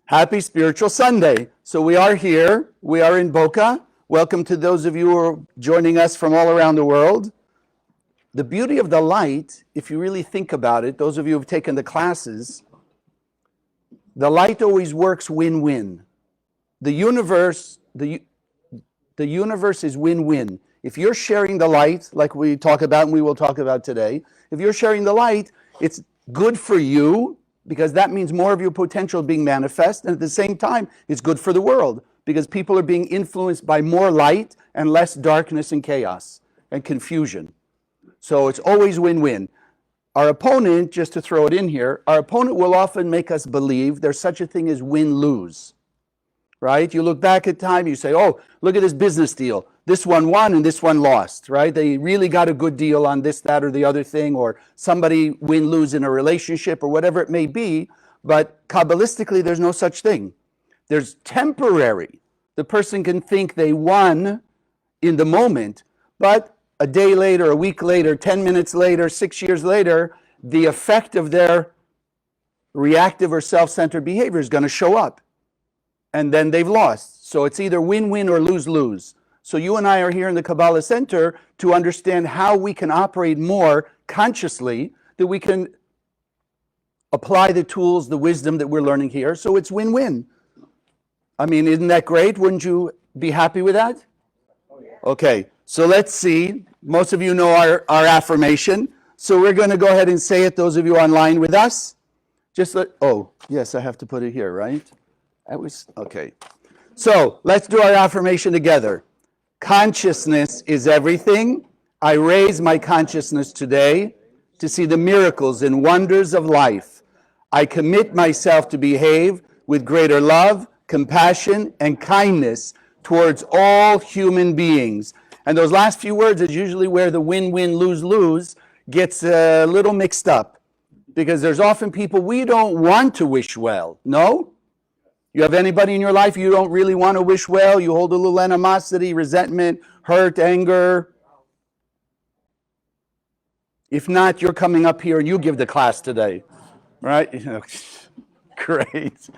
Happy Spiritual Sunday. So we are here. We are in Boca. Welcome to those of you who are joining us from all around the world. The beauty of the light, if you really think about it, those of you who have taken the classes, the light always works win-win. The universe is win-win. If you're sharing the light, like we talk about and we will talk about today, if you're sharing the light, it's good for you, because that means more of your potential being manifest, and at the same time, it's good for the world, because people are being influenced by more light and less darkness and chaos and confusion. So it's always win-win. Our opponent, just to throw it in here, our opponent will often make us believe there's such a thing as win-lose, right? You look back at time, you say, oh, look at this business deal. This one won and this one lost, right? They really got a good deal on this, that, or the other thing, or somebody win-lose in a relationship or whatever it may be. But Kabbalistically, there's no such thing. There's temporary. The person can think they won in the moment, but a day later, a week later, 10 minutes later, 6 years later, the effect of their reactive or self-centered behavior is going to show up. And then they've lost. So it's either win-win or lose-lose. So you and I are here in the Kabbalah Center to understand how we can operate more consciously, that we can apply the tools, the wisdom that we're learning here. So it's win-win. I mean, isn't that great? Wouldn't you be happy with that? Okay, so let's see. Most of you know our affirmation. So we're going to go ahead and say it, those of you online with us. Oh, yes, I have to put it here, right? Okay. So let's do our affirmation together. Consciousness is everything. I raise my consciousness today to see the miracles and wonders of life. I commit myself to behave with greater love, compassion, and kindness towards all human beings. And those last few words is usually where the win-win, lose-lose gets a little mixed up. Because there's often people we don't want to wish well. No? You have anybody in your life you don't really want to wish well? You hold a little animosity, resentment, hurt, anger? If not, you're coming up here and you give the class today, right? Great.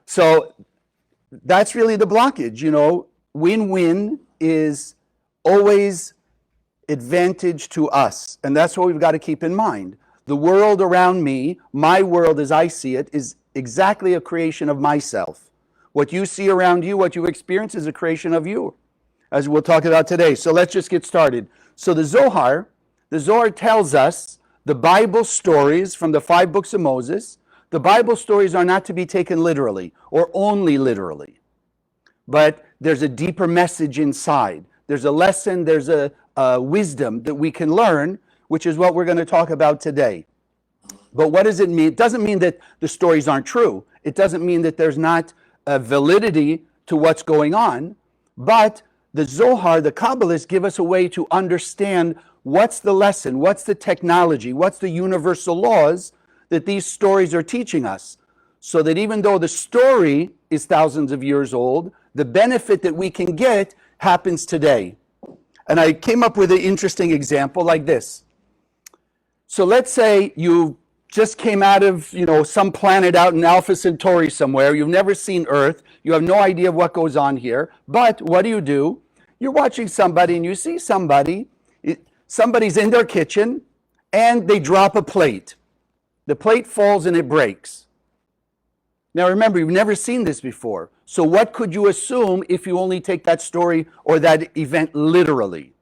So that's really the blockage, you know. Win-win is always advantage to us. And that's what we've got to keep in mind. The world around me, my world as I see it, is exactly a creation of myself. What you see around you, what you experience, is a creation of you, as we'll talk about today. So let's just get started. So the Zohar tells us the Bible stories from the 5 books of Moses. The Bible stories are not to be taken literally or only literally, but there's a deeper message inside. There's a lesson, there's a wisdom that we can learn, which is what we're going to talk about today. But what does it mean? It doesn't mean that the stories aren't true. It doesn't mean that there's not a validity to what's going on. But the Zohar, the Kabbalists, give us a way to understand what's the lesson, what's the technology, what's the universal laws that these stories are teaching us. So that even though the story is thousands of years old, the benefit that we can get happens today. And I came up with an interesting example like this. So let's say you just came out of, some planet out in Alpha Centauri somewhere. You've never seen Earth. You have no idea what goes on here. But what do? You're watching somebody and you see somebody's in their kitchen and they drop a plate. The plate falls and it breaks. Now remember, you've never seen this before. So what could you assume if you only take that story or that event literally?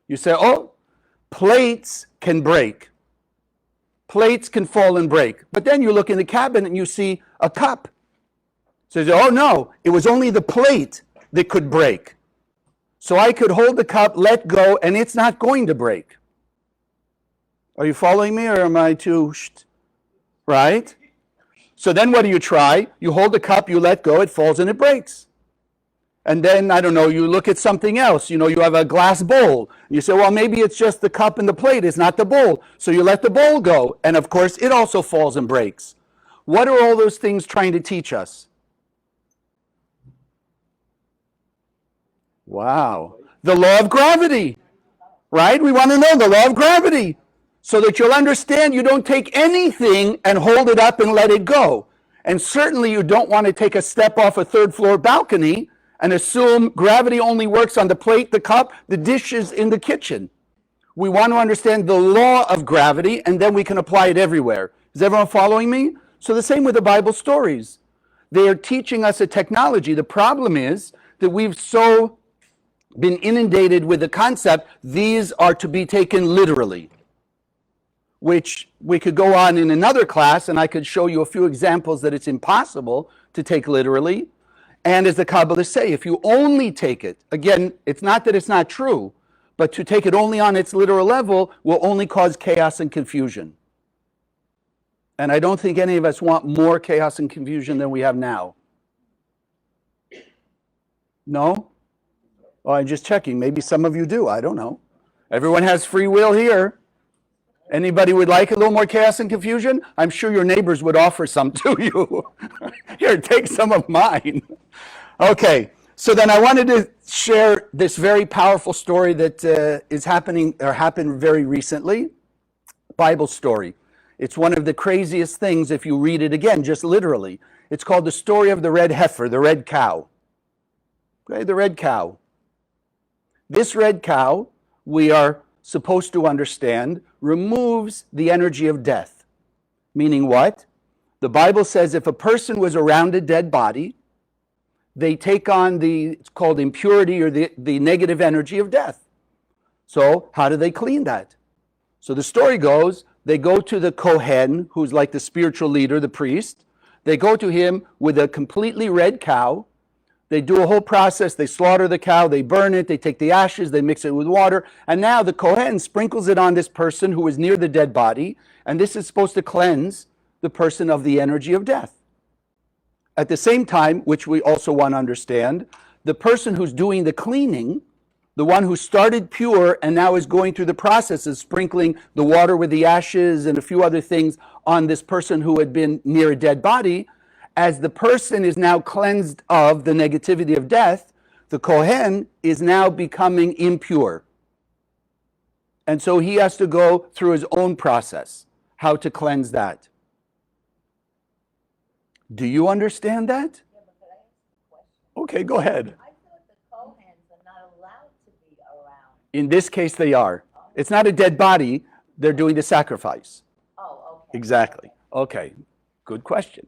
You say, oh, plates can break. Plates can fall and break. But then you look in the cabinet and you see a cup. So you say, oh no, it was only the plate that could break. So I could hold the cup, let go, and it's not going to break. Are you following me, or am I too right? So then what do you try? You hold the cup, you let go, it falls and it breaks. And then, I don't know, you look at something else. You have a glass bowl. You say, well, maybe it's just the cup and the plate. It's not the bowl. So you let the bowl go. And of course, it also falls and breaks. What are all those things trying to teach us? Wow. The law of gravity, right? We want to know the law of gravity so that you'll understand you don't take anything and hold it up and let it go. And certainly you don't want to take a step off a third floor balcony and assume gravity only works on the plate, the cup, the dishes in the kitchen. We want to understand the law of gravity, and then we can apply it everywhere. Is everyone following me? So the same with the Bible stories. They are teaching us a technology. The problem is that we've so been inundated with the concept, these are to be taken literally, which we could go on in another class, and I could show you a few examples that it's impossible to take literally. And as the Kabbalists say, if you only take it, again, it's not that it's not true, but to take it only on its literal level will only cause chaos and confusion. And I don't think any of us want more chaos and confusion than we have now. No? Well, I'm just checking. Maybe some of you do. I don't know. Everyone has free will here. Anybody would like a little more chaos and confusion? I'm sure your neighbors would offer some to you. Here, take some of mine. Okay, so then I wanted to share this very powerful story that is happening or happened very recently. Bible story. It's one of the craziest things if you read it again, just literally. It's called the story of the red heifer, the red cow. Okay, the red cow. This red cow, we are supposed to understand, removes the energy of death. Meaning what? The Bible says if a person was around a dead body, they take on it's called impurity or the negative energy of death. So how do they clean that? So the story goes, they go to the Kohen, who's like the spiritual leader, the priest. They go to him with a completely red cow. They do a whole process. They slaughter the cow, they burn it, they take the ashes, they mix it with water. And now the Kohen sprinkles it on this person who is near the dead body. And this is supposed to cleanse the person of the energy of death. At the same time, which we also want to understand, the person who's doing the cleaning, the one who started pure and now is going through the process of sprinkling the water with the ashes and a few other things on this person who had been near a dead body, as the person is now cleansed of the negativity of death, the Kohen is now becoming impure. And so he has to go through his own process, how to cleanse that. Do you understand that? Yeah, but could I ask a question? Okay, go ahead. I thought the Kohens are not allowed to be around. In this case, they are. It's not a dead body. They're doing the sacrifice. Oh, okay. Exactly. Okay, good question.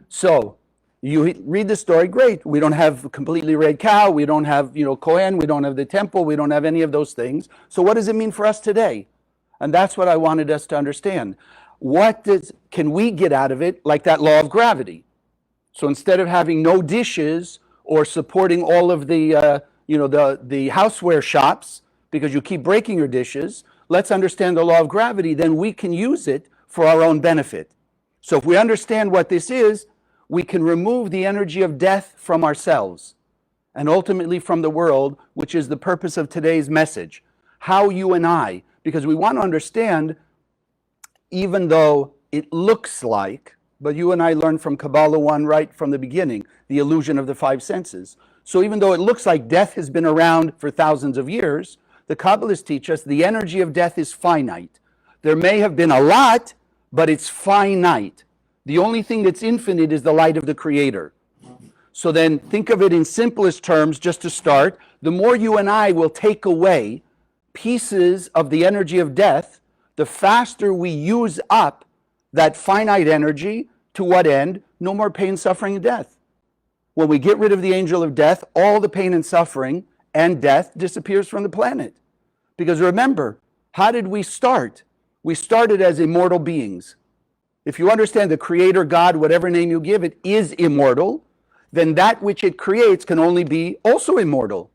So you read the story, great. We don't have a completely red cow. We don't have, Kohen. We don't have the temple. We don't have any of those things. So what does it mean for us today? And that's what I wanted us to understand. What can we get out of it, like that law of gravity? So instead of having no dishes or supporting all of the houseware shops because you keep breaking your dishes, let's understand the law of gravity. Then we can use it for our own benefit. So if we understand what this is, we can remove the energy of death from ourselves and ultimately from the world, which is the purpose of today's message. How you and I, because we want to understand, even though it looks like, but you and I learned from Kabbalah 1 right from the beginning, the illusion of the five senses. So even though it looks like death has been around for thousands of years, the Kabbalists teach us the energy of death is finite. There may have been a lot, but it's finite. The only thing that's infinite is the light of the Creator. So then think of it in simplest terms, just to start. The more you and I will take away pieces of the energy of death, the faster we use up that finite energy. To what end? No more pain, suffering, and death. When we get rid of the angel of death, all the pain and suffering and death disappears from the planet. Because remember, how did we start? We started as immortal beings. If you understand the Creator, God, whatever name you give it, is immortal, then that which it creates can only be also immortal.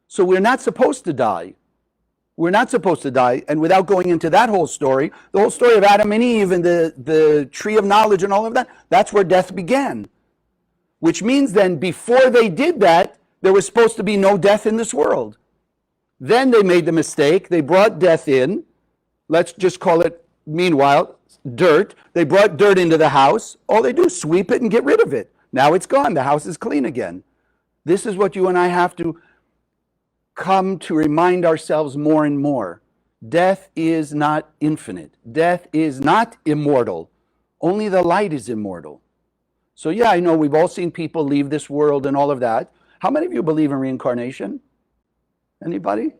So we're not supposed to die. We're not supposed to die. And without going into that whole story, the whole story of Adam and Eve and the tree of knowledge and all of that, that's where death began. Which means then before they did that, there was supposed to be no death in this world. Then they made the mistake. They brought death in. Let's just call it, meanwhile, dirt. They brought dirt into the house. All they do is sweep it and get rid of it. Now it's gone. The house is clean again. This is what you and I have to come to remind ourselves more and more. Death is not infinite. Death is not immortal. Only the light is immortal. So yeah, I know we've all seen people leave this world and all of that. How many of you believe in reincarnation? Anybody?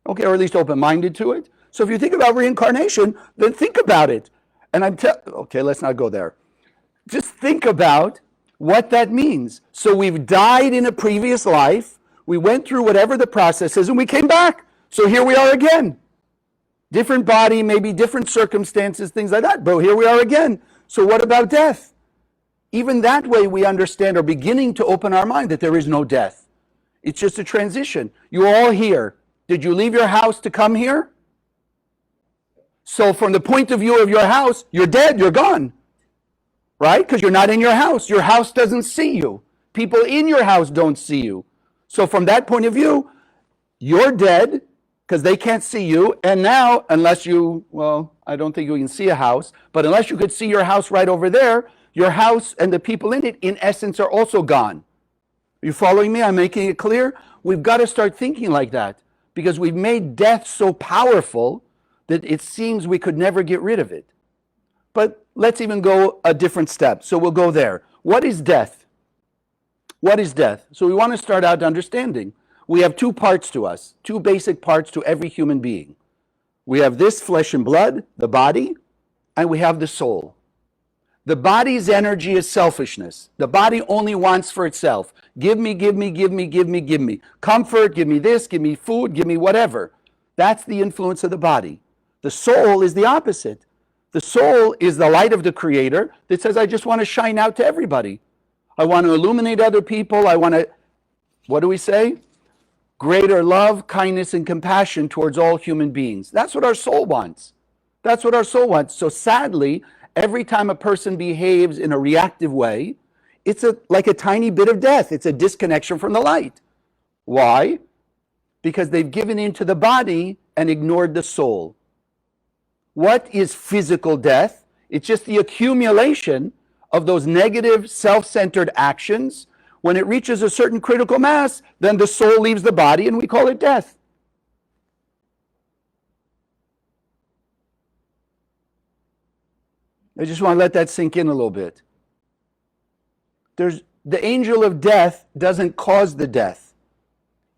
Okay, or at least open-minded to it. So if you think about reincarnation, then think about it. And okay, let's not go there. Just think about what that means. So we've died in a previous life, we went through whatever the process is, and we came back. So here we are again. Different body, maybe different circumstances, things like that. But here we are again. So what about death? Even that way we understand, or beginning to open our mind, that there is no death. It's just a transition. You're all here. Did you leave your house to come here? So from the point of view of your house, you're dead, you're gone. Right? Because you're not in your house. Your house doesn't see you. People in your house don't see you. So from that point of view, you're dead because they can't see you. And now, unless you, well, I don't think you can see a house, but unless you could see your house right over there, your house and the people in it, in essence, are also gone. Are you following me? I'm making it clear. We've got to start thinking like that because we've made death so powerful that it seems we could never get rid of it. But let's even go a different step. So we'll go there. What is death? What is death? So we want to start out understanding. We have two parts to us, two basic parts to every human being. We have this flesh and blood, the body, and we have the soul. The body's energy is selfishness. The body only wants for itself. Give me, give me, give me, give me, give me. Comfort, give me this, give me food, give me whatever. That's the influence of the body. The soul is the opposite. The soul is the light of the Creator that says, I just want to shine out to everybody. I want to illuminate other people. I want to, what do we say? Greater love, kindness, and compassion towards all human beings. That's what our soul wants. That's what our soul wants. So sadly, every time a person behaves in a reactive way, it's like a tiny bit of death. It's a disconnection from the light. Why? Because they've given into the body and ignored the soul. What is physical death? It's just the accumulation of those negative, self-centered actions. When it reaches a certain critical mass, then the soul leaves the body and we call it death. I just want to let that sink in a little bit. The angel of death doesn't cause the death.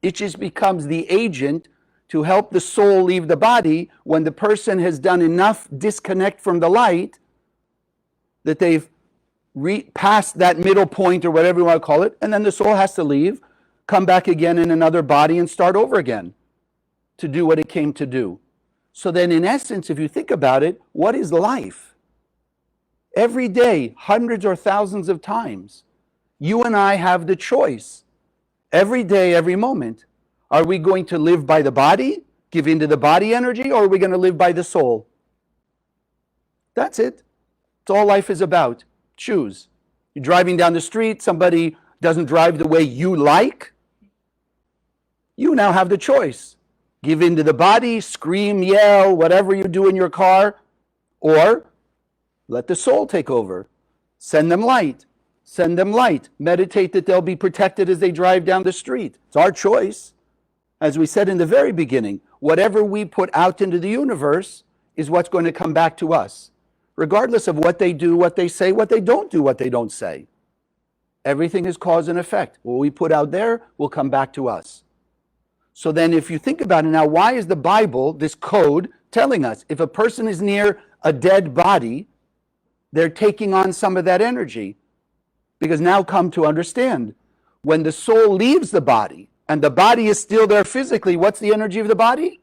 It just becomes the agent to help the soul leave the body when the person has done enough disconnect from the light that they've passed that middle point or whatever you want to call it, and then the soul has to leave, come back again in another body and start over again to do what it came to do. So then in essence, if you think about it, what is life? Every day, hundreds or thousands of times, you and I have the choice. Every day, every moment. Are we going to live by the body, give into the body energy, or are we going to live by the soul? That's it. That's all life is about. Choose. You're driving down the street, somebody doesn't drive the way you like. You now have the choice. Give into the body, scream, yell, whatever you do in your car, or let the soul take over. Send them light. Send them light. Meditate that they'll be protected as they drive down the street. It's our choice. As we said in the very beginning, whatever we put out into the universe is what's going to come back to us, regardless of what they do, what they say, what they don't do, what they don't say. Everything is cause and effect. What we put out there will come back to us. So then if you think about it now, why is the Bible, this code, telling us if a person is near a dead body, they're taking on some of that energy? Because now come to understand, when the soul leaves the body, and the body is still there physically, what's the energy of the body?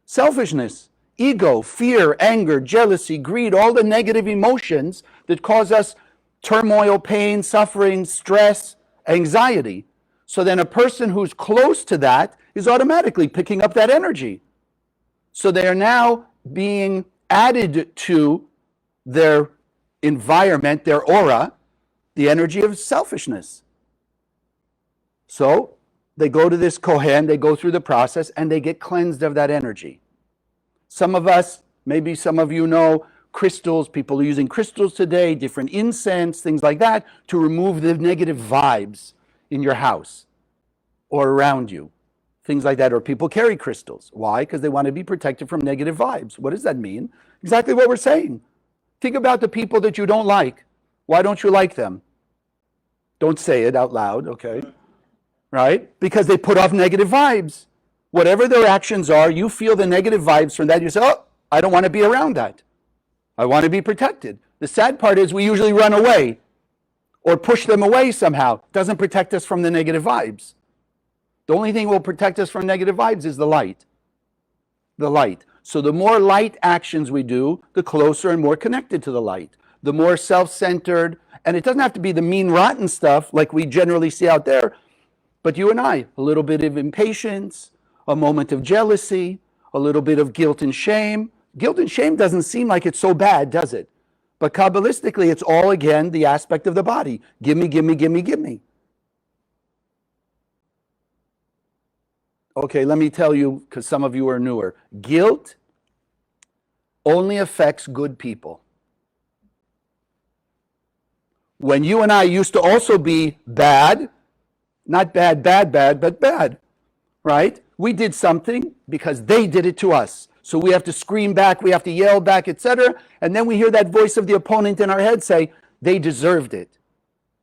Selfishness, ego, fear, anger, jealousy, greed, all the negative emotions that cause us turmoil, pain, suffering, stress, anxiety. So then a person who's close to that is automatically picking up that energy. So they are now being added to their environment, their aura, the energy of selfishness. So they go to this Kohen, they go through the process, and they get cleansed of that energy. Some of us, maybe some of you know, crystals, people are using crystals today, different incense, things like that, to remove the negative vibes in your house or around you. Things like that, or people carry crystals. Why? Because they want to be protected from negative vibes. What does that mean? Exactly what we're saying. Think about the people that you don't like. Why don't you like them? Don't say it out loud, okay? Right? Because they put off negative vibes. Whatever their actions are, you feel the negative vibes from that. You say, oh, I don't want to be around that. I want to be protected. The sad part is we usually run away or push them away somehow. It doesn't protect us from the negative vibes. The only thing that will protect us from negative vibes is the light. The light. So the more light actions we do, the closer and more connected to the light. The more self-centered, and it doesn't have to be the mean, rotten stuff like we generally see out there, but you and I, a little bit of impatience, a moment of jealousy, a little bit of guilt and shame. Guilt and shame doesn't seem like it's so bad, does it? But Kabbalistically, it's all, again, the aspect of the body. Give me, give me, give me, give me. Okay, let me tell you, because some of you are newer. Guilt only affects good people. When you and I used to also be bad, not bad, but bad, right? We did something because they did it to us. So we have to scream back, we have to yell back, etc. And then we hear that voice of the opponent in our head say, they deserved it.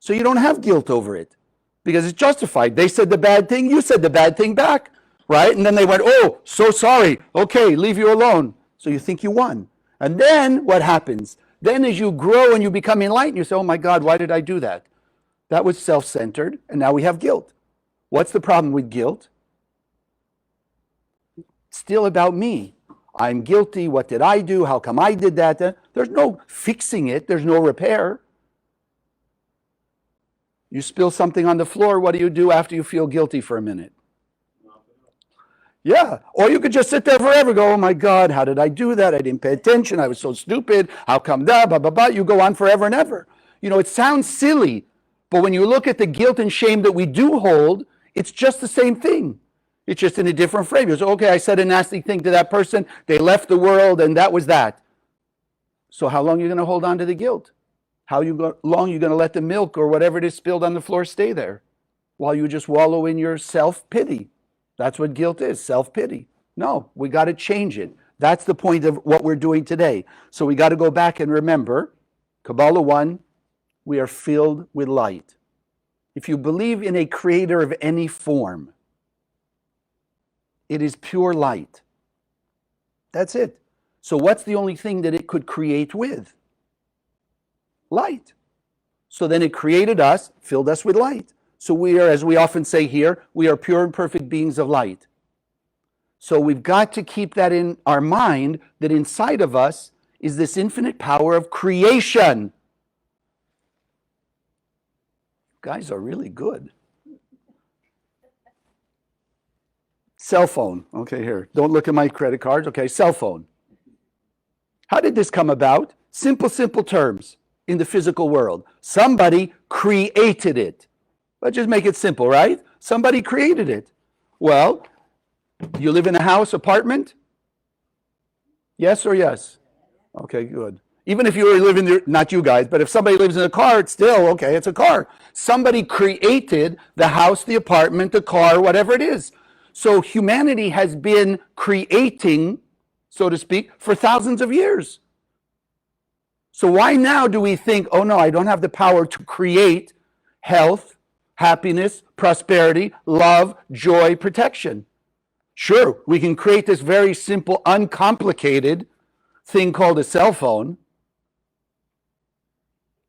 So you don't have guilt over it because it's justified. They said the bad thing, you said the bad thing back, right? And then they went, oh, so sorry. Okay, leave you alone. So you think you won. And then what happens? Then as you grow and you become enlightened, you say, oh my God, why did I do that? That was self-centered, and now we have guilt. What's the problem with guilt? It's still about me. I'm guilty. What did I do? How come I did that? There's no fixing it. There's no repair. You spill something on the floor, what do you do after you feel guilty for a minute? Yeah, or you could just sit there forever, go, oh my God, how did I do that? I didn't pay attention. I was so stupid. How come that? Blah, blah, blah. You go on forever and ever. You know, it sounds silly, but when you look at the guilt and shame that we do hold, it's just the same thing. It's just in a different frame. You say, okay, I said a nasty thing to that person. They left the world and that was that. So how long are you going to hold on to the guilt? How long are you going to let the milk or whatever it is spilled on the floor stay there while you just wallow in your self-pity? That's what guilt is, self-pity. No, we got to change it. That's the point of what we're doing today. So we got to go back and remember, Kabbalah 1, we are filled with light. If you believe in a creator of any form, it is pure light. That's it. So what's the only thing that it could create with? Light. So then it created us, filled us with light. So we are, as we often say here, we are pure and perfect beings of light. So we've got to keep that in our mind, that inside of us is this infinite power of creation. You guys are really good. Cell phone. Okay, here. Don't look at my credit cards. Okay, cell phone. How did this come about? Simple terms in the physical world. Somebody created it. Let's just make it simple, right? Somebody created it. Well, you live in a house, apartment? Yes or yes? Okay, good. Even if you live in the, not you guys, but if somebody lives in a car, it's still, okay, it's a car. Somebody created the house, the apartment, the car, whatever it is. So humanity has been creating, so to speak, for thousands of years. So why now do we think, oh no, I don't have the power to create health, happiness, prosperity, love, joy, protection? Sure, we can create this very simple, uncomplicated thing called a cell phone.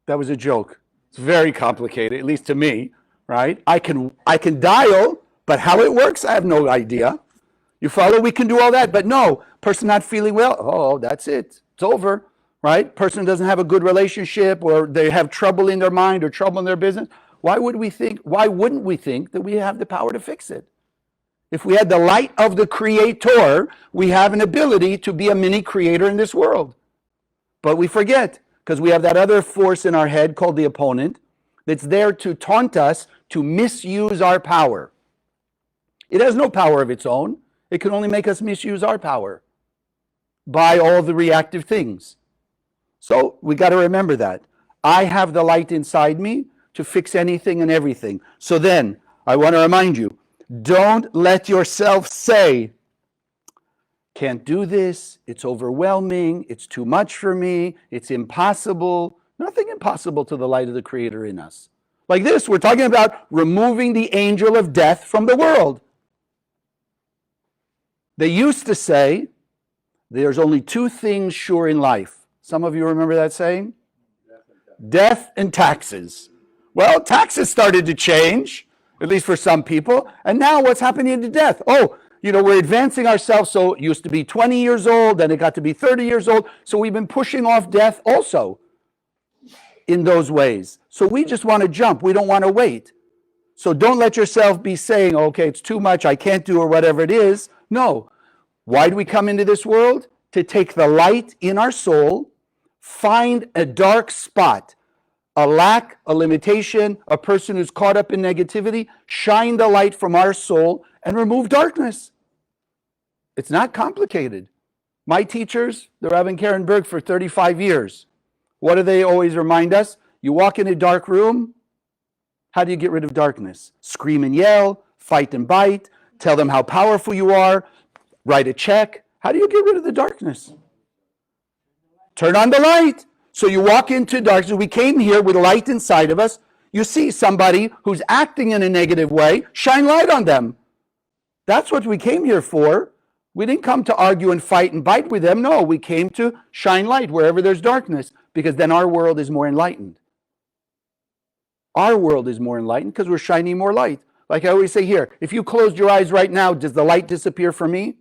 That was a joke. It's very complicated, at least to me, right? I can dial, but how it works, I have no idea. You follow? We can do all that, but no, person not feeling well, oh, that's it. It's over, right? Person doesn't have a good relationship, or they have trouble in their mind or trouble in their business. Why wouldn't we think that we have the power to fix it? If we had the light of the creator, we have an ability to be a mini creator in this world. But we forget, because we have that other force in our head called the opponent that's there to taunt us to misuse our power. It has no power of its own. It can only make us misuse our power by all the reactive things. So we got to remember that. I have the light inside me to fix anything and everything. So then, I want to remind you, don't let yourself say, can't do this, it's overwhelming, it's too much for me, it's impossible. Nothing impossible to the light of the Creator in us. Like this, we're talking about removing the angel of death from the world. They used to say, there's only two things sure in life. Some of you remember that saying? Death and taxes. Well, taxes started to change, at least for some people. And now what's happening to death? Oh, we're advancing ourselves. So it used to be 20 years old, then it got to be 30 years old. So we've been pushing off death also in those ways. So we just want to jump. We don't want to wait. So don't let yourself be saying, okay, it's too much, I can't do, or whatever it is. No. Why do we come into this world? To take the light in our soul, find a dark spot, a lack, a limitation, a person who's caught up in negativity, shine the light from our soul and remove darkness. It's not complicated. My teachers, the Rav and Karen Berg for 35 years, what do they always remind us? You walk in a dark room, how do you get rid of darkness? Scream and yell, fight and bite, tell them how powerful you are, write a check. How do you get rid of the darkness? Turn on the light. So you walk into darkness. We came here with light inside of us. You see somebody who's acting in a negative way, shine light on them. That's what we came here for. We didn't come to argue and fight and bite with them. No, we came to shine light wherever there's darkness, because then our world is more enlightened. Our world is more enlightened because we're shining more light. Like I always say here, if you closed your eyes right now, does the light disappear for me?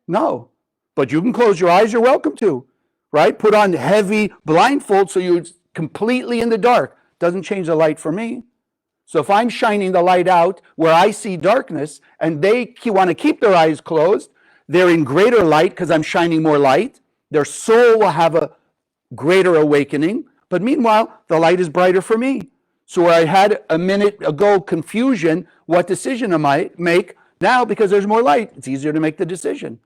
No. But you can close your eyes, you're welcome to. Right? Put on heavy blindfold so you're completely in the dark. Doesn't change the light for me. So if I'm shining the light out where I see darkness and they want to keep their eyes closed, they're in greater light because I'm shining more light. Their soul will have a greater awakening. But meanwhile, the light is brighter for me. So where I had a minute ago confusion, what decision am I make? Now, because there's more light, it's easier to make the decision.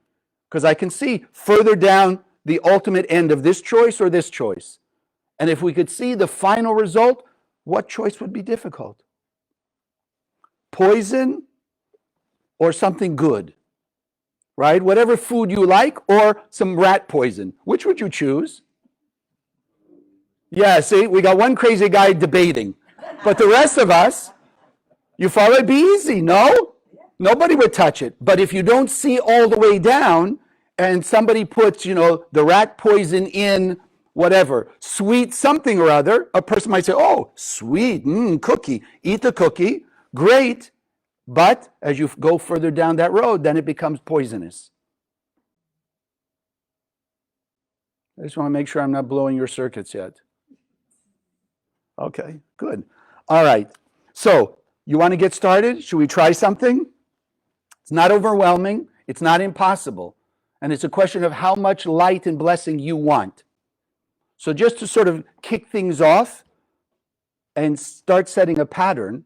Because I can see further down the ultimate end of this choice or this choice. And if we could see the final result, what choice would be difficult? Poison or something good, right? Whatever food you like, or some rat poison. Which would you choose? Yeah, see, we got one crazy guy debating. But the rest of us, you follow, it'd be easy, no? Nobody would touch it. But if you don't see all the way down, and somebody puts, the rat poison in whatever, sweet something or other, a person might say, oh, sweet, cookie. Eat the cookie, great. But as you go further down that road, then it becomes poisonous. I just want to make sure I'm not blowing your circuits yet. Okay, good. All right. So, you want to get started? Should we try something? It's not overwhelming. It's not impossible. And it's a question of how much light and blessing you want. So just to sort of kick things off and start setting a pattern,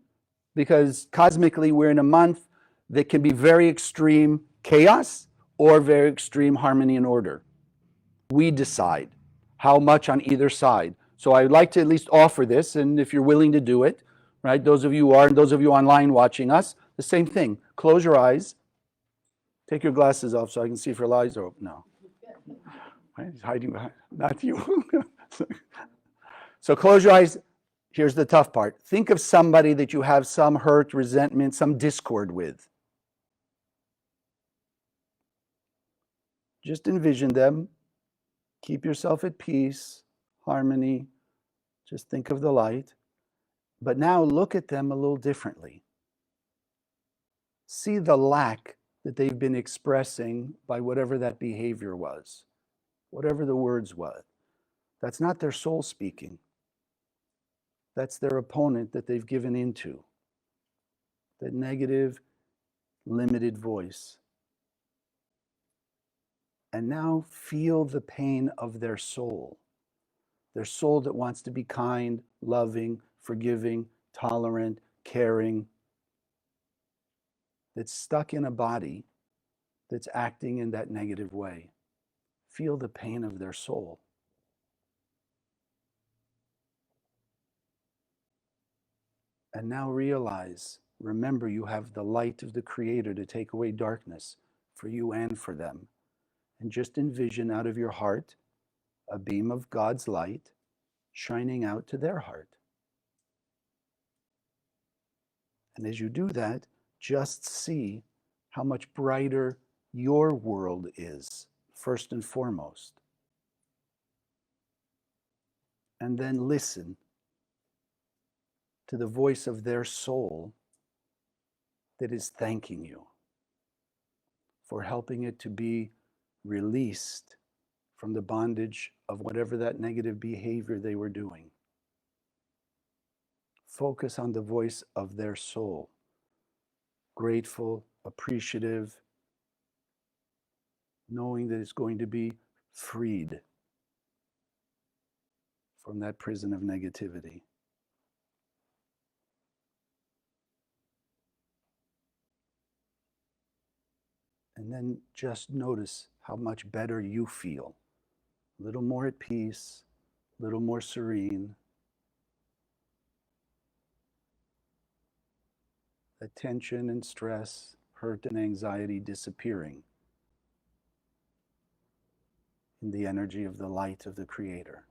because cosmically we're in a month that can be very extreme chaos or very extreme harmony and order. We decide how much on either side. So I'd like to at least offer this, and if you're willing to do it, right, those of you who are, and those of you online watching us, the same thing. Close your eyes. Take your glasses off so I can see if your eyes are open. No. Right? He's hiding behind. Not you. So close your eyes. Here's the tough part. Think of somebody that you have some hurt, resentment, some discord with. Just envision them. Keep yourself at peace, harmony. Just think of the light. But now look at them a little differently. See the lack that they've been expressing by whatever that behavior was, whatever the words were. That's not their soul speaking. That's their opponent that they've given into. That negative, limited voice. And now feel the pain of their soul that wants to be kind, loving, forgiving, tolerant, caring, that's stuck in a body that's acting in that negative way. Feel the pain of their soul. And now realize, remember, you have the light of the Creator to take away darkness for you and for them. And just envision out of your heart a beam of God's light shining out to their heart. And as you do that, just see how much brighter your world is, first and foremost. And then listen to the voice of their soul that is thanking you for helping it to be released from the bondage of whatever that negative behavior they were doing. Focus on the voice of their soul. Grateful, appreciative, knowing that it's going to be freed from that prison of negativity. And then just notice how much better you feel. A little more at peace, a little more serene. That tension and stress, hurt and anxiety disappearing in the energy of the light of the Creator.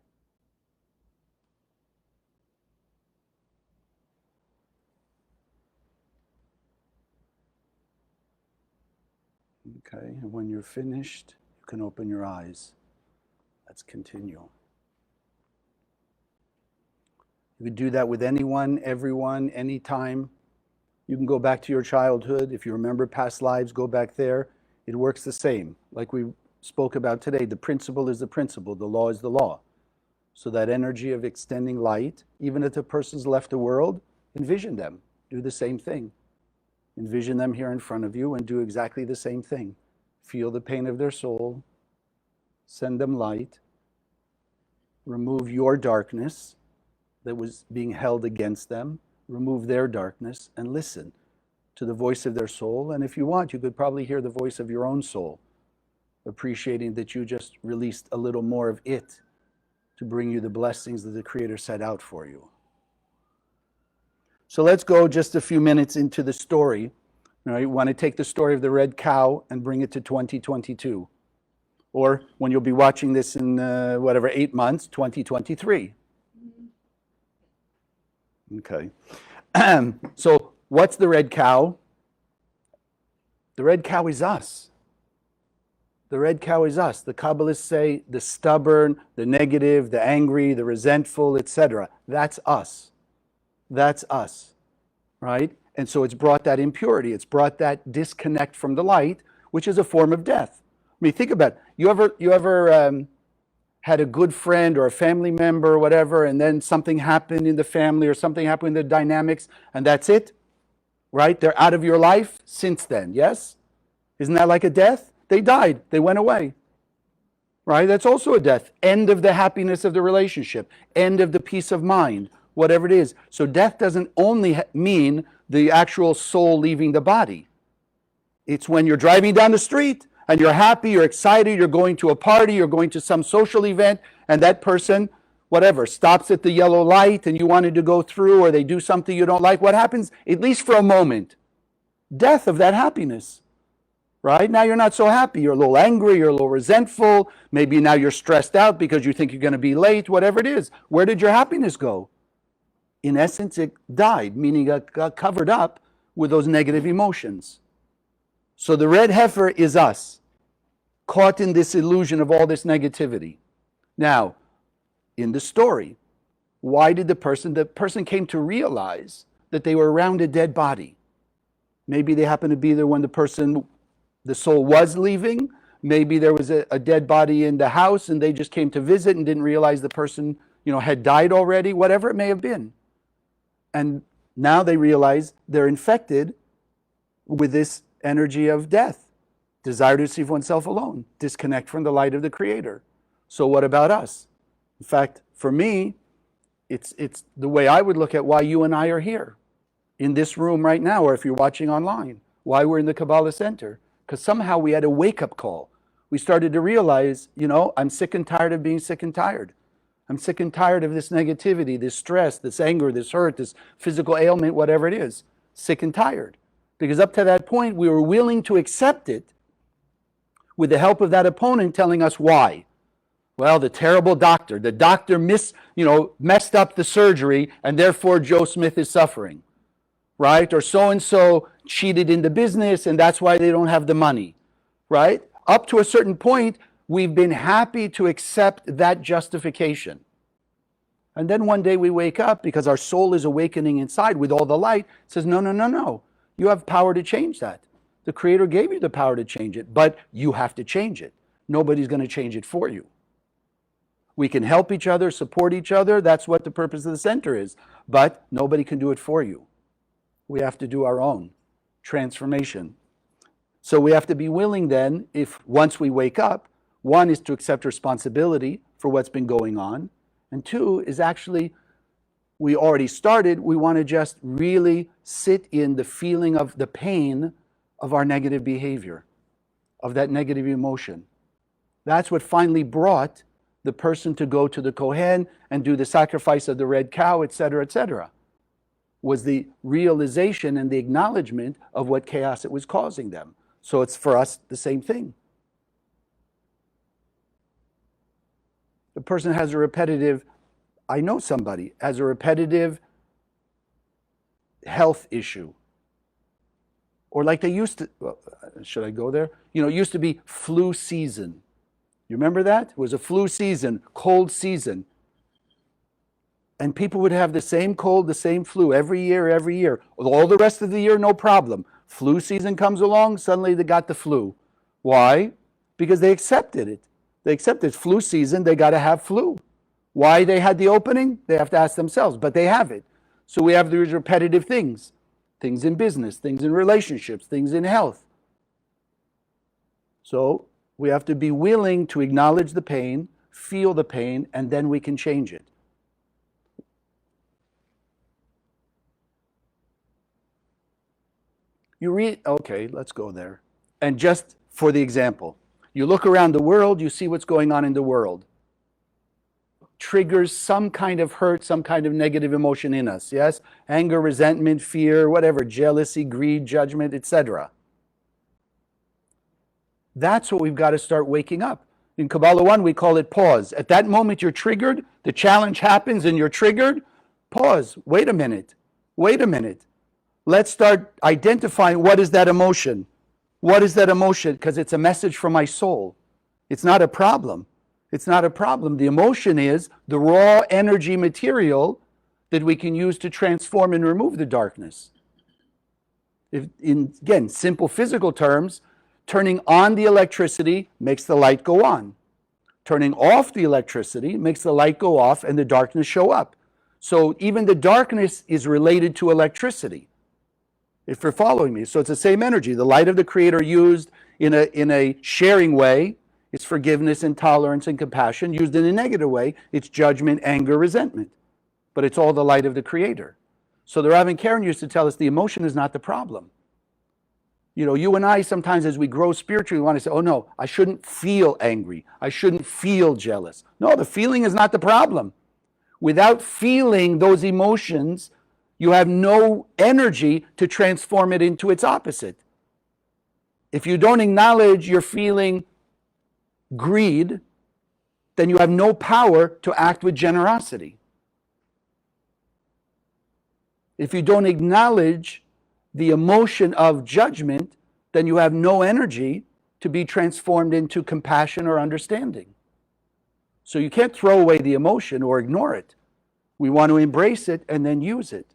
Okay, and when you're finished, you can open your eyes. Let's continue. You could do that with anyone, everyone, anytime. You can go back to your childhood. If you remember past lives, go back there. It works the same. Like we spoke about today, the principle is the principle, the law is the law. So that energy of extending light, even if the person's left the world, envision them. Do the same thing. Envision them here in front of you and do exactly the same thing. Feel the pain of their soul. Send them light. Remove your darkness that was being held against them. Remove their darkness and listen to the voice of their soul. And if you want, you could probably hear the voice of your own soul, appreciating that you just released a little more of it to bring you the blessings that the Creator set out for you. So let's go just a few minutes into the story. You want to take the story of the red cow and bring it to 2022. Or when you'll be watching this in 8 months, 2023. Okay. So what's the red cow? The red cow is us. The red cow is us. The Kabbalists say the stubborn, the negative, the angry, the resentful, etc. That's us. That's us, right? And so it's brought that impurity. It's brought that disconnect from the light, which is a form of death. I mean, think about it. You ever had a good friend or a family member or whatever, and then something happened in the family or something happened in the dynamics, and that's it, right? They're out of your life since then, yes? Isn't that like a death? They died. They went away, right? That's also a death. End of the happiness of the relationship. End of the peace of mind, whatever it is. So death doesn't only mean the actual soul leaving the body. It's when you're driving down the street and you're happy, you're excited, you're going to a party, you're going to some social event, and that person, whatever, stops at the yellow light and you wanted to go through, or they do something you don't like. What happens? At least for a moment, death of that happiness, right? Now you're not so happy. You're a little angry, you're a little resentful. Maybe now you're stressed out because you think you're going to be late, whatever it is. Where did your happiness go? In essence, it died, meaning it got covered up with those negative emotions. So the red heifer is us, caught in this illusion of all this negativity. Now, in the story, why did the person came to realize that they were around a dead body. Maybe they happened to be there when the soul was leaving. Maybe there was a dead body in the house and they just came to visit and didn't realize the person, had died already, whatever it may have been. And now they realize they're infected with this energy of death, desire to receive oneself alone, disconnect from the light of the Creator. So what about us? In fact, for me, it's the way I would look at why you and I are here in this room right now, or if you're watching online, why we're in the Kabbalah Center. Because somehow we had a wake-up call. We started to realize, I'm sick and tired of being sick and tired. I'm sick and tired of this negativity, this stress, this anger, this hurt, this physical ailment, whatever it is. Sick and tired. Because up to that point, we were willing to accept it with the help of that opponent telling us why. Well, the terrible doctor. The doctor messed up the surgery, and therefore Joe Smith is suffering. right? Or so-and-so cheated in the business and that's why they don't have the money, right? Up to a certain point, we've been happy to accept that justification. And then one day we wake up because our soul is awakening inside with all the light, says, no, no, no, no. You have power to change that. The Creator gave you the power to change it, but you have to change it. Nobody's going to change it for you. We can help each other, support each other. That's what the purpose of the center is. But nobody can do it for you. We have to do our own transformation. So we have to be willing then, if once we wake up, one is to accept responsibility for what's been going on. And two is actually, we already started, we want to just really sit in the feeling of the pain of our negative behavior, of that negative emotion. That's what finally brought the person to go to the Kohen and do the sacrifice of the red cow, etc., was the realization and the acknowledgement of what chaos it was causing them. So it's for us the same thing. The person has a repetitive, I know somebody has a repetitive health issue. Or like they used to, well, should I go there? You know, it used to be flu season. You remember that? It was a flu season, cold season. And people would have the same cold, the same flu every year. All the rest of the year, no problem. Flu season comes along, suddenly they got the flu. Why? Because they accepted it. They accepted flu season, they got to have flu. Why they had the opening? They have to ask themselves, but they have it. So we have these repetitive things. Things in business, things in relationships, things in health. So we have to be willing to acknowledge the pain, feel the pain, and then we can change it. You read, okay, let's go there. And just for the example, you look around the world, you see what's going on in the world. Triggers some kind of hurt, some kind of negative emotion in us, yes? Anger, resentment, fear, whatever, jealousy, greed, judgment, etc. That's what we've got to start waking up. In Kabbalah 1, we call it pause. At that moment you're triggered, the challenge happens and you're triggered, pause, wait a minute. Let's start identifying what is that emotion. What is that emotion? Because it's a message from my soul. It's not a problem. It's not a problem. The emotion is the raw energy material that we can use to transform and remove the darkness. If, in, again, simple physical terms, turning on the electricity makes the light go on. Turning off the electricity makes the light go off and the darkness show up. So even the darkness is related to electricity, if you're following me. So it's the same energy. The light of the Creator used in a sharing way, it's forgiveness and tolerance and compassion. Used in a negative way, it's judgment, anger, resentment. But it's all the light of the Creator. So the Rav and Karen used to tell us the emotion is not the problem. You know, you and I sometimes as we grow spiritually, we want to say, oh no, I shouldn't feel angry. I shouldn't feel jealous. No, the feeling is not the problem. Without feeling those emotions, you have no energy to transform it into its opposite. If you don't acknowledge you're feeling greed, then you have no power to act with generosity. If you don't acknowledge the emotion of judgment, then you have no energy to be transformed into compassion or understanding. So you can't throw away the emotion or ignore it. We want to embrace it and then use it.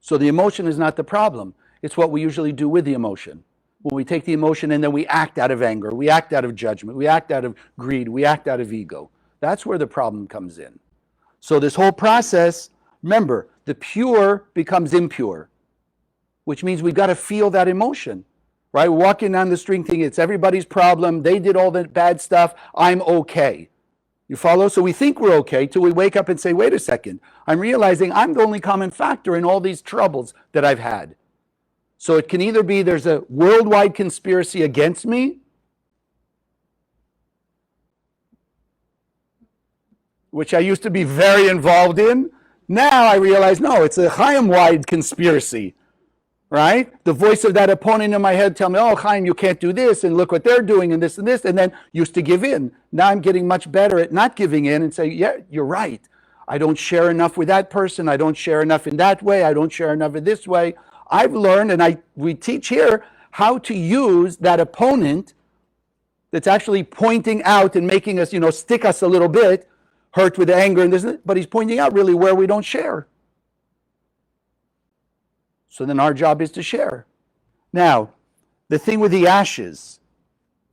So the emotion is not the problem. It's what we usually do with the emotion. When we take the emotion and then we act out of anger, we act out of judgment, we act out of greed, we act out of ego. That's where the problem comes in. So this whole process, remember, the pure becomes impure, which means we've got to feel that emotion, right? Walking down the street thinking it's everybody's problem, they did all the bad stuff, I'm okay. You follow? So we think we're okay till we wake up and say, wait a second, I'm realizing I'm the only common factor in all these troubles that I've had. So it can either be there's a worldwide conspiracy against me, which I used to be very involved in. Now I realize, no, it's a Chaim-wide conspiracy, right? The voice of that opponent in my head tell me, oh, Chaim, you can't do this, and look what they're doing, and this, and then used to give in. Now I'm getting much better at not giving in and say, yeah, you're right. I don't share enough with that person. I don't share enough in that way. I don't share enough in this way. I've learned, and we teach here, how to use that opponent that's actually pointing out and making us, stick us a little bit, hurt with anger and this, but he's pointing out really where we don't share. So then our job is to share. Now, the thing with the ashes,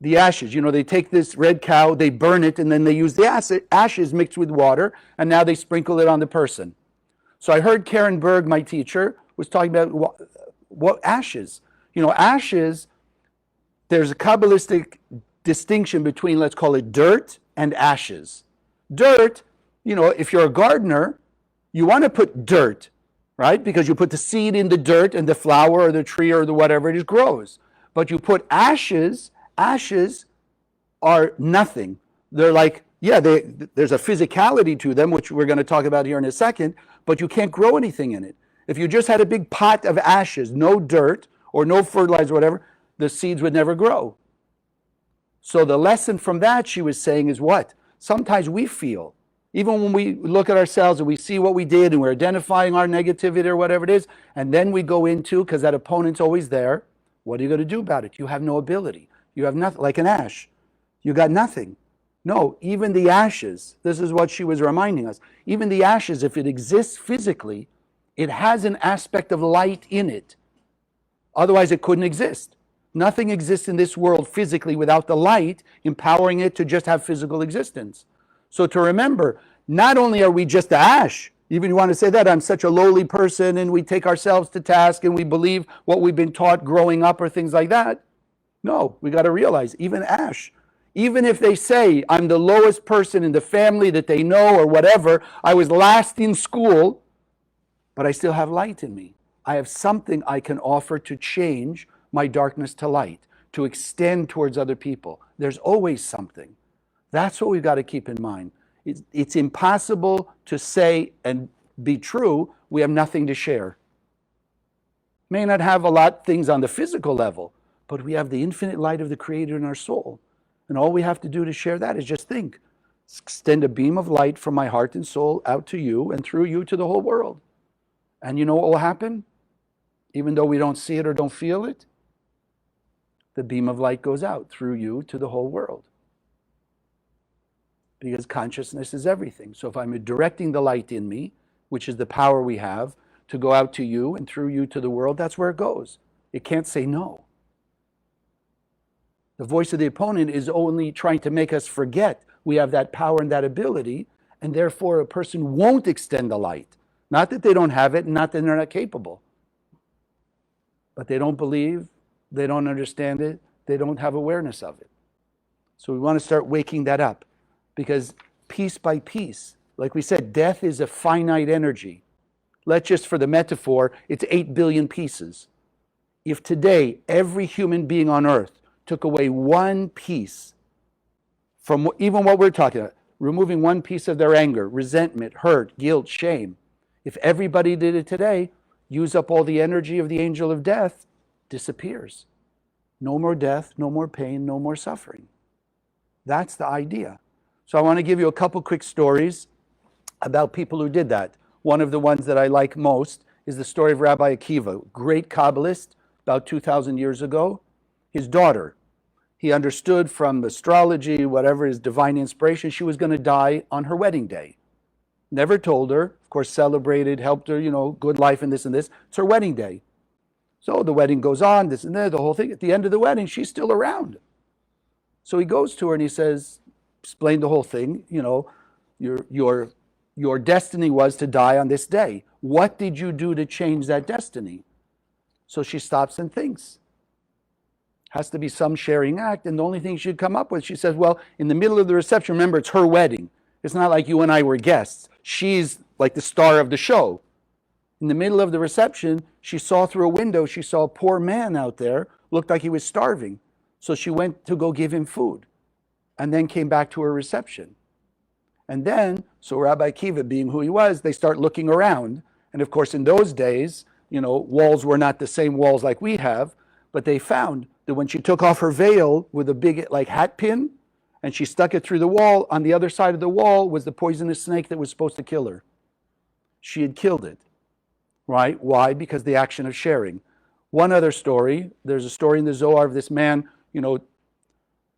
they take this red cow, they burn it, and then they use the ashes mixed with water, and now they sprinkle it on the person. So I heard Karen Berg, my teacher, was talking about what ashes. Ashes, there's a Kabbalistic distinction between, let's call it dirt and ashes. Dirt, if you're a gardener, you want to put dirt, right? Because you put the seed in the dirt and the flower or the tree or the whatever it is grows. But you put ashes are nothing. They're like, there's a physicality to them, which we're going to talk about here in a second, but you can't grow anything in it. If you just had a big pot of ashes, no dirt or no fertilizer, whatever, the seeds would never grow. So the lesson from that, she was saying, is what? Sometimes we feel, even when we look at ourselves and we see what we did and we're identifying our negativity or whatever it is, and then we go into, because that opponent's always there, what are you going to do about it? You have no ability. You have nothing, like an ash. You got nothing. No, even the ashes, this is what she was reminding us, even the ashes, if it exists physically, it has an aspect of light in it. Otherwise, it couldn't exist. Nothing exists in this world physically without the light empowering it to just have physical existence. So to remember, not only are we just the ash, even you want to say that, I'm such a lowly person and we take ourselves to task and we believe what we've been taught growing up or things like that. No, we got to realize, even ash, even if they say I'm the lowest person in the family that they know or whatever, I was last in school, but I still have light in me. I have something I can offer to change my darkness to light, to extend towards other people. There's always something. That's what we've got to keep in mind. It's impossible to say and be true, we have nothing to share. May not have a lot of things on the physical level, but we have the infinite light of the Creator in our soul. And all we have to do to share that is just think. Extend a beam of light from my heart and soul out to you and through you to the whole world. And you know what will happen? Even though we don't see it or don't feel it, the beam of light goes out through you to the whole world. Because consciousness is everything. So if I'm directing the light in me, which is the power we have, to go out to you and through you to the world, that's where it goes. It can't say no. The voice of the opponent is only trying to make us forget we have that power and that ability, and therefore a person won't extend the light. Not that they don't have it, not that they're not capable. But they don't believe, they don't understand it, they don't have awareness of it. So we want to start waking that up. Because piece by piece, like we said, death is a finite energy. Let's just, for the metaphor, it's 8 billion pieces. If today every human being on earth took away one piece from even what we're talking about, removing one piece of their anger, resentment, hurt, guilt, shame, if everybody did it today, use up all the energy of the angel of death, disappears. No more death, no more pain, no more suffering. That's the idea. So I want to give you a couple quick stories about people who did that. One of the ones that I like most is the story of Rabbi Akiva, great Kabbalist, about 2,000 years ago. His daughter, he understood from astrology, whatever his divine inspiration, she was going to die on her wedding day. Never told her, of course celebrated, helped her, good life and this and this. It's her wedding day. So the wedding goes on, this and that, the whole thing. At the end of the wedding, she's still around. So he goes to her and he says, explain the whole thing, your destiny was to die on this day. What did you do to change that destiny? So she stops and thinks. Has to be some sharing act, and the only thing she'd come up with, she says, well, in the middle of the reception, remember, it's her wedding. It's not like you and I were guests. She's like the star of the show. In the middle of the reception, she saw through a window, she saw a poor man out there, looked like he was starving. So she went to go give him food, and then came back to her reception. And then, so Rabbi Akiva, being who he was, they start looking around. And of course, in those days, walls were not the same walls like we have, but they found that when she took off her veil with a big hat pin, and she stuck it through the wall. On the other side of the wall was the poisonous snake that was supposed to kill her. She had killed it, right? Why? Because the action of sharing. One other story, there's a story in the Zohar of this man,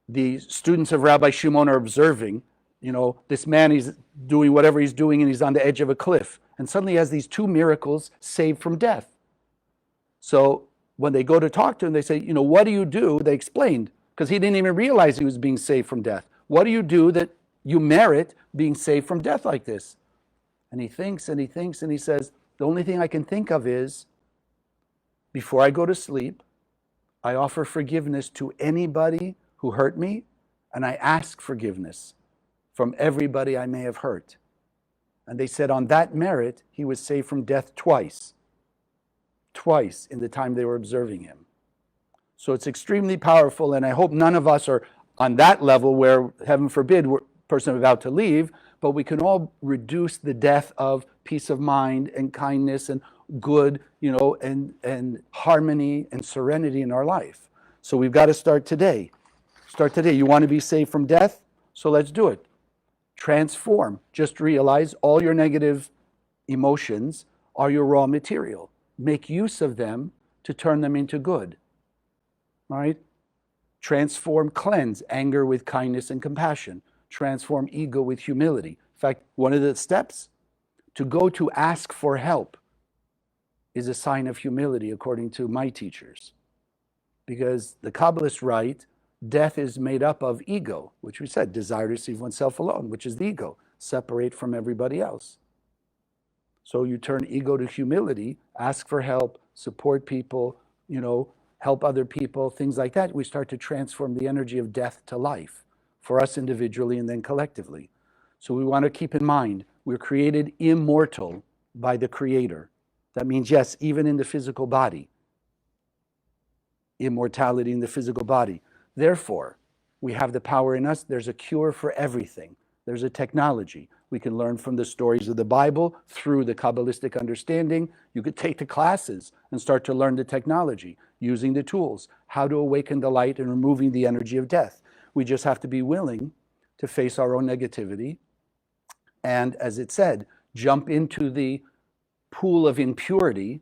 the students of Rabbi Shimon are observing, this man, he's doing whatever he's doing and he's on the edge of a cliff. And suddenly he has these two miracles saved from death. So when they go to talk to him, they say, what do you do? They explained, because he didn't even realize he was being saved from death. What do you do that you merit being saved from death like this? And he thinks and he thinks and he says, the only thing I can think of is, before I go to sleep, I offer forgiveness to anybody who hurt me, and I ask forgiveness from everybody I may have hurt. And they said on that merit, he was saved from death twice in the time they were observing him. So it's extremely powerful, and I hope none of us are on that level where, heaven forbid, we're a person about to leave, but we can all reduce the death of peace of mind and kindness and good, and harmony and serenity in our life. So we've got to start today. Start today. You want to be saved from death? So let's do it. Transform. Just realize all your negative emotions are your raw material. Make use of them to turn them into good. Right? Transform, cleanse anger with kindness and compassion. Transform ego with humility. In fact, one of the steps to go to ask for help is a sign of humility, according to my teachers. Because the Kabbalists write, death is made up of ego, which we said, desire to receive oneself alone, which is the ego, separate from everybody else. So you turn ego to humility, ask for help, support people, help other people, things like that. We start to transform the energy of death to life for us individually and then collectively. So we want to keep in mind, we're created immortal by the Creator. That means, yes, even in the physical body, immortality in the physical body. Therefore, we have the power in us. There's a cure for everything. There's a technology. We can learn from the stories of the Bible through the Kabbalistic understanding. You could take the classes and start to learn the technology, using the tools, how to awaken the light and removing the energy of death. We just have to be willing to face our own negativity. And as it said, jump into the pool of impurity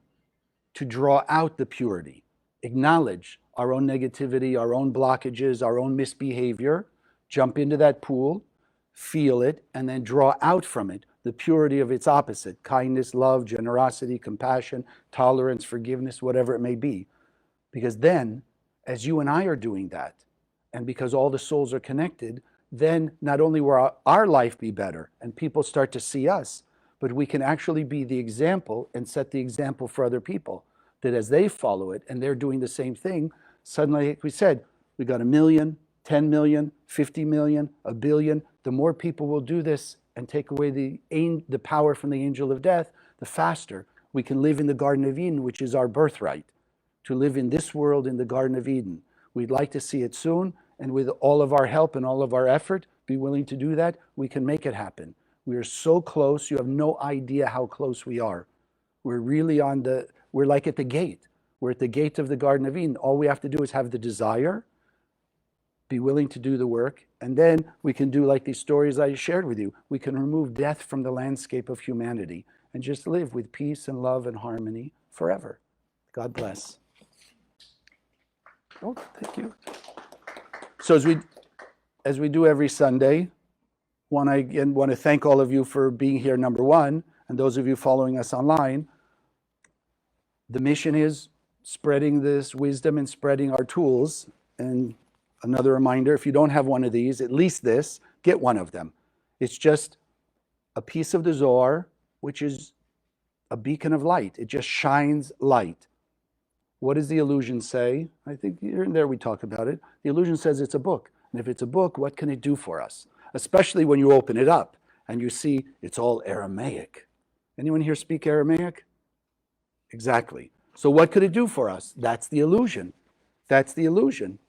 to draw out the purity. Acknowledge our own negativity, our own blockages, our own misbehavior. Jump into that pool, feel it, and then draw out from it the purity of its opposite: kindness, love, generosity, compassion, tolerance, forgiveness, whatever it may be. Because then, as you and I are doing that, and because all the souls are connected, then not only will our life be better and people start to see us, but we can actually be the example and set the example for other people, that as they follow it and they're doing the same thing, suddenly, like we said, we got 1 million, 10 million, 50 million, 1 billion. The more people will do this and take away the power from the angel of death, the faster we can live in the Garden of Eden, which is our birthright, to live in this world in the Garden of Eden. We'd like to see it soon, and with all of our help and all of our effort, be willing to do that, we can make it happen. We are so close, you have no idea how close we are. We're really we're like at the gate. We're at the gate of the Garden of Eden. All we have to do is have the desire, be willing to do the work, and then we can do like these stories I shared with you. We can remove death from the landscape of humanity and just live with peace and love and harmony forever. God bless. Oh, thank you. So as we do every Sunday, I again want to thank all of you for being here, number one, and those of you following us online. The mission is spreading this wisdom and spreading our tools. And another reminder, if you don't have one of these, at least this, get one of them. It's just a piece of the Zohar, which is a beacon of light. It just shines light. What does the illusion say? I think here and there we talk about it. The illusion says it's a book. And if it's a book, what can it do for us? Especially when you open it up and you see it's all Aramaic. Anyone here speak Aramaic? Exactly. So what could it do for us? That's the illusion. That's the illusion.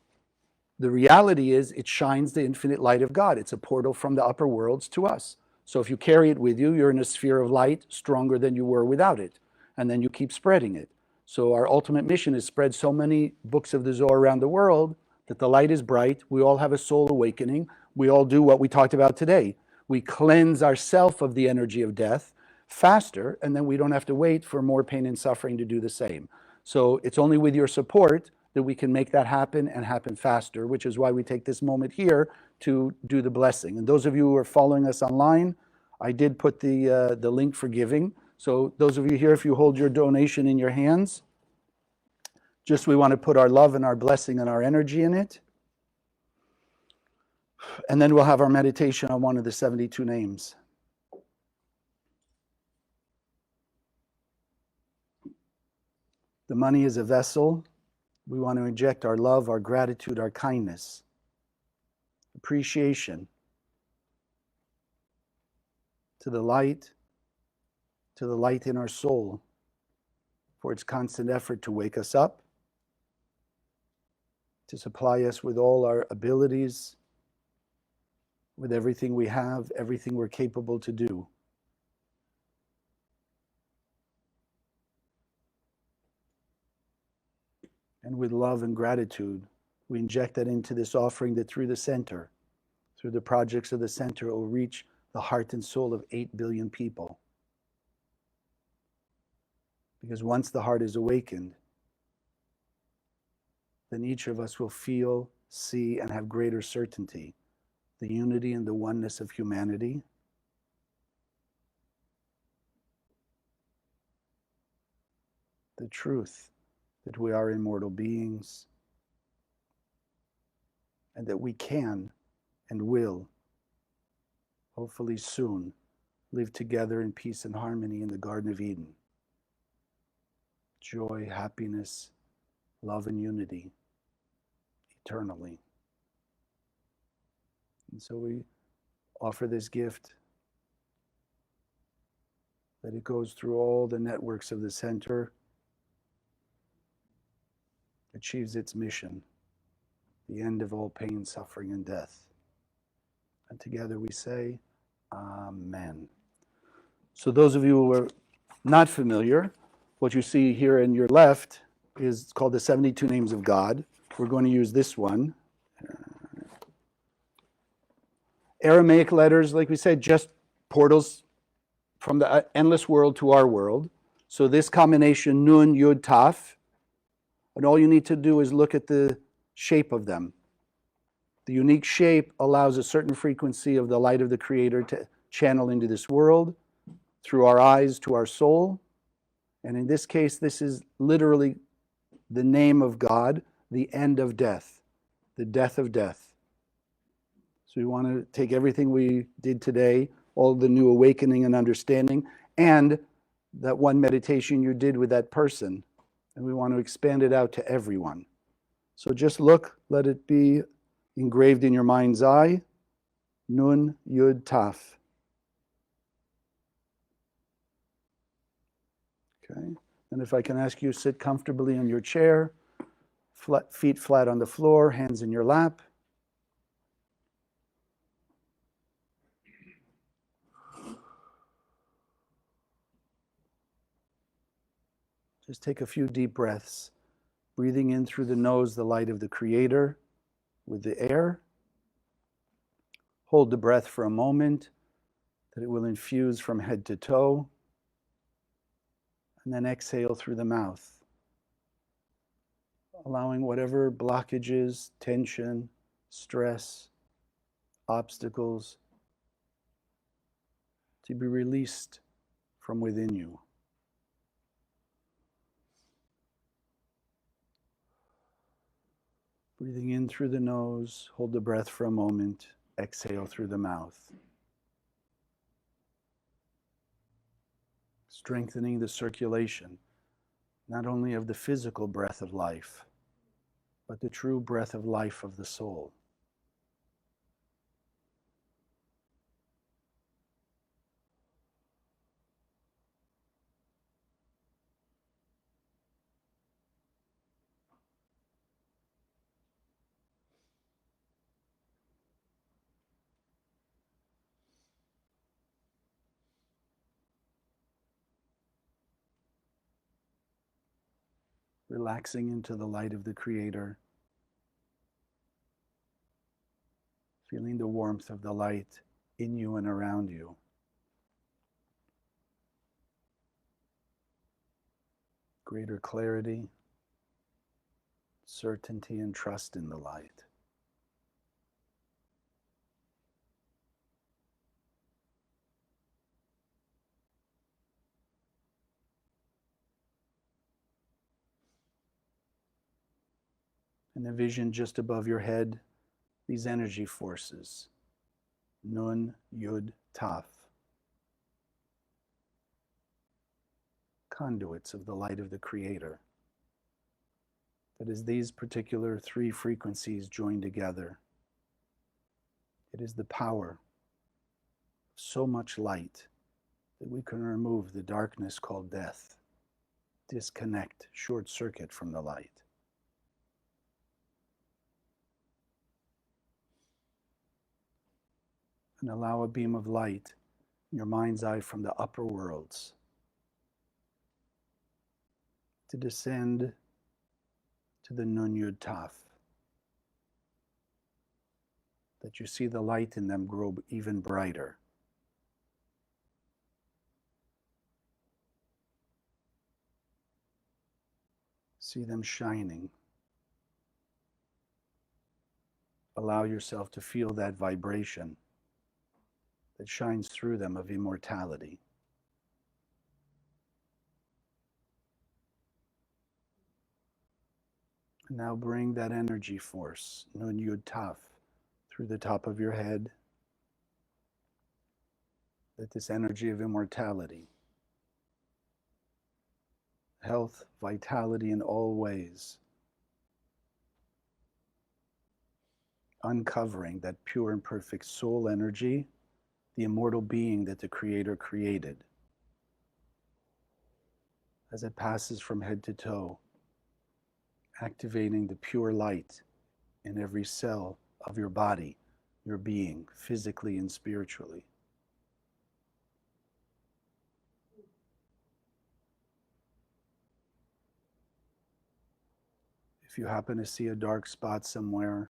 The reality is it shines the infinite light of God. It's a portal from the upper worlds to us. So if you carry it with you, you're in a sphere of light stronger than you were without it. And then you keep spreading it. So our ultimate mission is spread so many books of the Zohar around the world that the light is bright. We all have a soul awakening. we all do what we talked about today. We cleanse ourselves of the energy of death faster, and then we don't have to wait for more pain and suffering to do the same. So it's only with your support that we can make that happen and happen faster, which is why we take this moment here to do the blessing. And those of you who are following us online, I did put the link for giving. So those of you here, if you hold your donation in your hands, just we want to put our love and our blessing and our energy in it. And then we'll have our meditation on one of the 72 names. The money is a vessel. We want to inject our love, our gratitude, our kindness, appreciation to the light in our soul for its constant effort to wake us up, to supply us with all our abilities, with everything we have, everything we're capable to do. And with love and gratitude, we inject that into this offering that through the center, through the projects of the center, it will reach the heart and soul of 8 billion people. Because once the heart is awakened, then each of us will feel, see, and have greater certainty the unity and the oneness of humanity, the truth that we are immortal beings, and that we can and will, hopefully soon, live together in peace and harmony in the Garden of Eden. Joy, happiness, love, and unity eternally. And so we offer this gift that it goes through all the networks of the center, achieves its mission, the end of all pain, suffering, and death. And together we say, Amen. So those of you who are not familiar, what you see here in your left is called the 72 Names of God. We're going to use this one. Aramaic letters, like we said, just portals from the endless world to our world. So this combination, Nun, Yud, Taf, and all you need to do is look at the shape of them. The unique shape allows a certain frequency of the light of the Creator to channel into this world through our eyes to our soul. And in this case, this is literally the name of God, the end of death, the death of death. So we want to take everything we did today, all the new awakening and understanding, and that one meditation you did with that person, and we want to expand it out to everyone. So just look, let it be engraved in your mind's eye, Nun, Yud, Taf. Okay, and if I can ask you, sit comfortably in your chair, feet flat on the floor, hands in your lap. Just take a few deep breaths, breathing in through the nose the light of the Creator with the air. Hold the breath for a moment, that it will infuse from head to toe, and then exhale through the mouth, allowing whatever blockages, tension, stress, obstacles to be released from within you. Breathing in through the nose, hold the breath for a moment, exhale through the mouth. Strengthening the circulation, not only of the physical breath of life, but the true breath of life of the soul. Relaxing into the light of the Creator. feeling the warmth of the light in you and around you. Greater clarity, certainty, and trust in the light. And envision just above your head these energy forces, Nun, Yud, Taf, conduits of the light of the Creator. That is, these particular three frequencies joined together, it is the power of so much light that we can remove the darkness called death, disconnect, short circuit from the light. And allow a beam of light in your mind's eye from the upper worlds to descend to the Nun Yud Taf, that you see the light in them grow even brighter. See them shining. Allow yourself to feel that vibration that shines through them of immortality. And now bring that energy force, Nun Yud Taf, through the top of your head. That this energy of immortality, health, vitality in all ways, uncovering that pure and perfect soul energy, the immortal being that the Creator created. As it passes from head to toe, activating the pure light in every cell of your body, your being, physically and spiritually. If you happen to see a dark spot somewhere,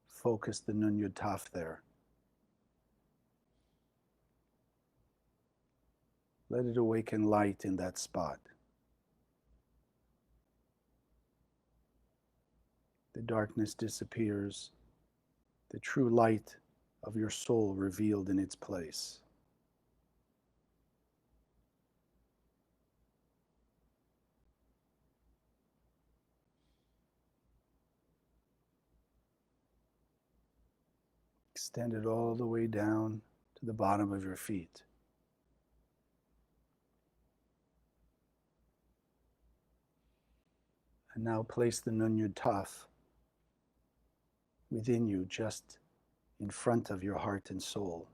focus the Nun Yud Taf there. Let it awaken light in that spot. The darkness disappears, the true light of your soul revealed in its place. Extend it all the way down to the bottom of your feet. And now place the Nun Yud Taf within you, just in front of your heart and soul.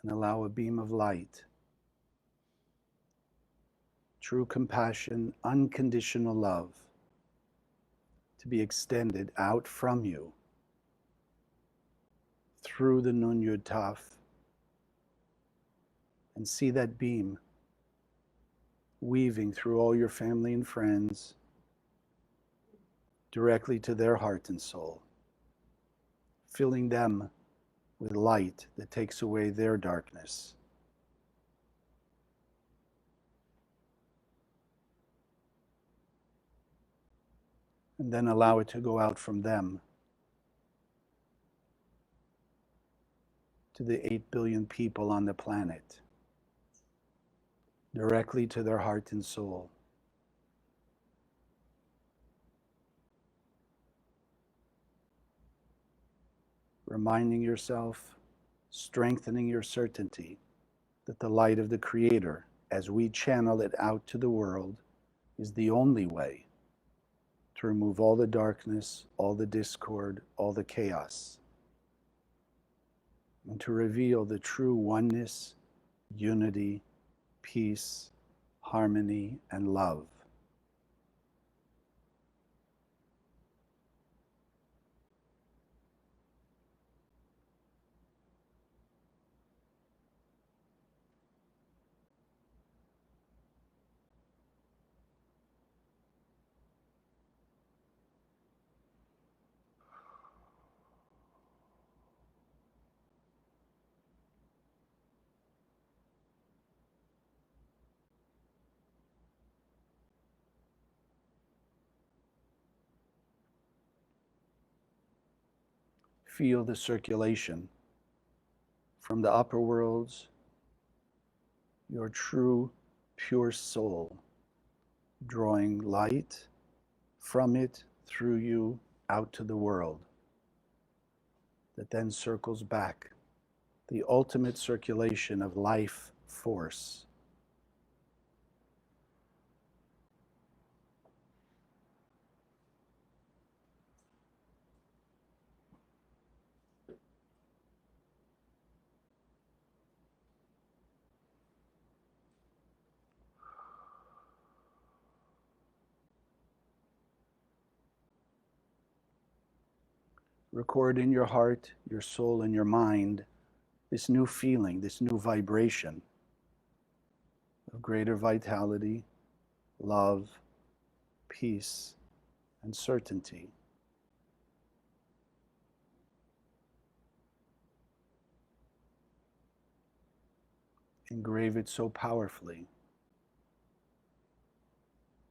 And allow a beam of light, true compassion, unconditional love, to be extended out from you through the Nun Yud Taf, and see that beam weaving through all your family and friends directly to their heart and soul, filling them with light that takes away their darkness. And then allow it to go out from them to the 8 billion people on the planet, directly to their heart and soul. Reminding yourself, strengthening your certainty that the light of the Creator, as we channel it out to the world, is the only way to remove all the darkness, all the discord, all the chaos, and to reveal the true oneness, unity, peace, harmony, and love. Feel the circulation from the upper worlds, your true, pure soul, drawing light from it, through you, out to the world, that then circles back, the ultimate circulation of life force. Record in your heart, your soul, and your mind this new feeling, this new vibration of greater vitality, love, peace, and certainty. Engrave it so powerfully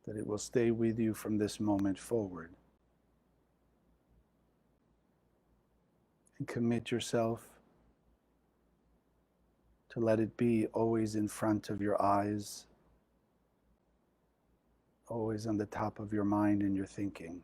that it will stay with you from this moment forward. And commit yourself to let it be always in front of your eyes, always on the top of your mind and your thinking.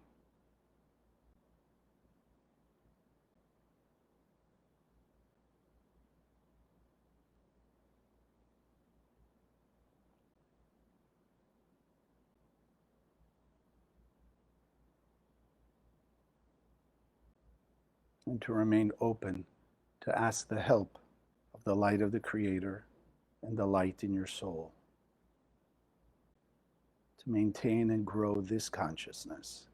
And to remain open to ask the help of the light of the Creator and the light in your soul to maintain and grow this consciousness.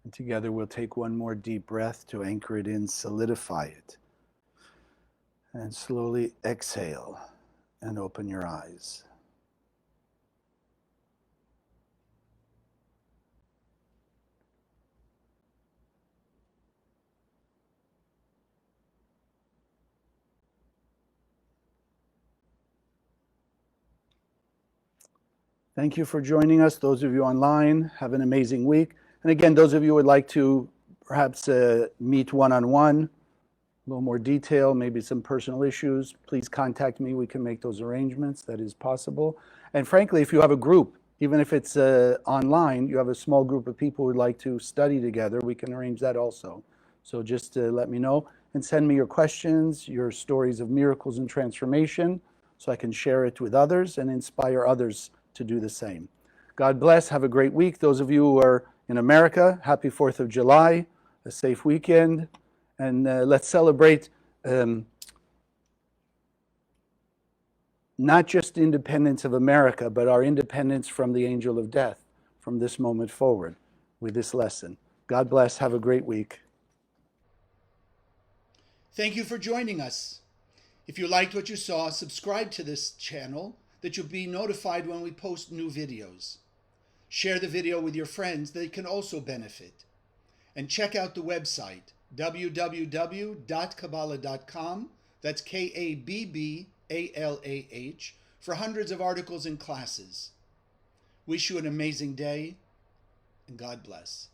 And together we'll take one more deep breath to anchor it in, solidify it. And slowly exhale and open your eyes. Thank you for joining us. Those of you online, have an amazing week. And again, those of you who would like to perhaps meet one-on-one, a little more detail, maybe some personal issues, please contact me. We can make those arrangements. That is possible. And frankly, if you have a group, even if it's online, you have a small group of people who would like to study together, we can arrange that also. So just let me know and send me your questions, your stories of miracles and transformation, so I can share it with others and inspire others to do the same. God bless. Have a great week. Those of you who are in America, happy 4th of July, a safe weekend, and let's celebrate not just independence of America, but our independence from the angel of death from this moment forward with this lesson. God bless. Have a great week. Thank you for joining us. If you liked what you saw, subscribe to this channel that you'll be notified when we post new videos. Share the video with your friends, they can also benefit. And check out the website, www.kabbalah.com, that's Kabbalah, for hundreds of articles and classes. Wish you an amazing day, and God bless.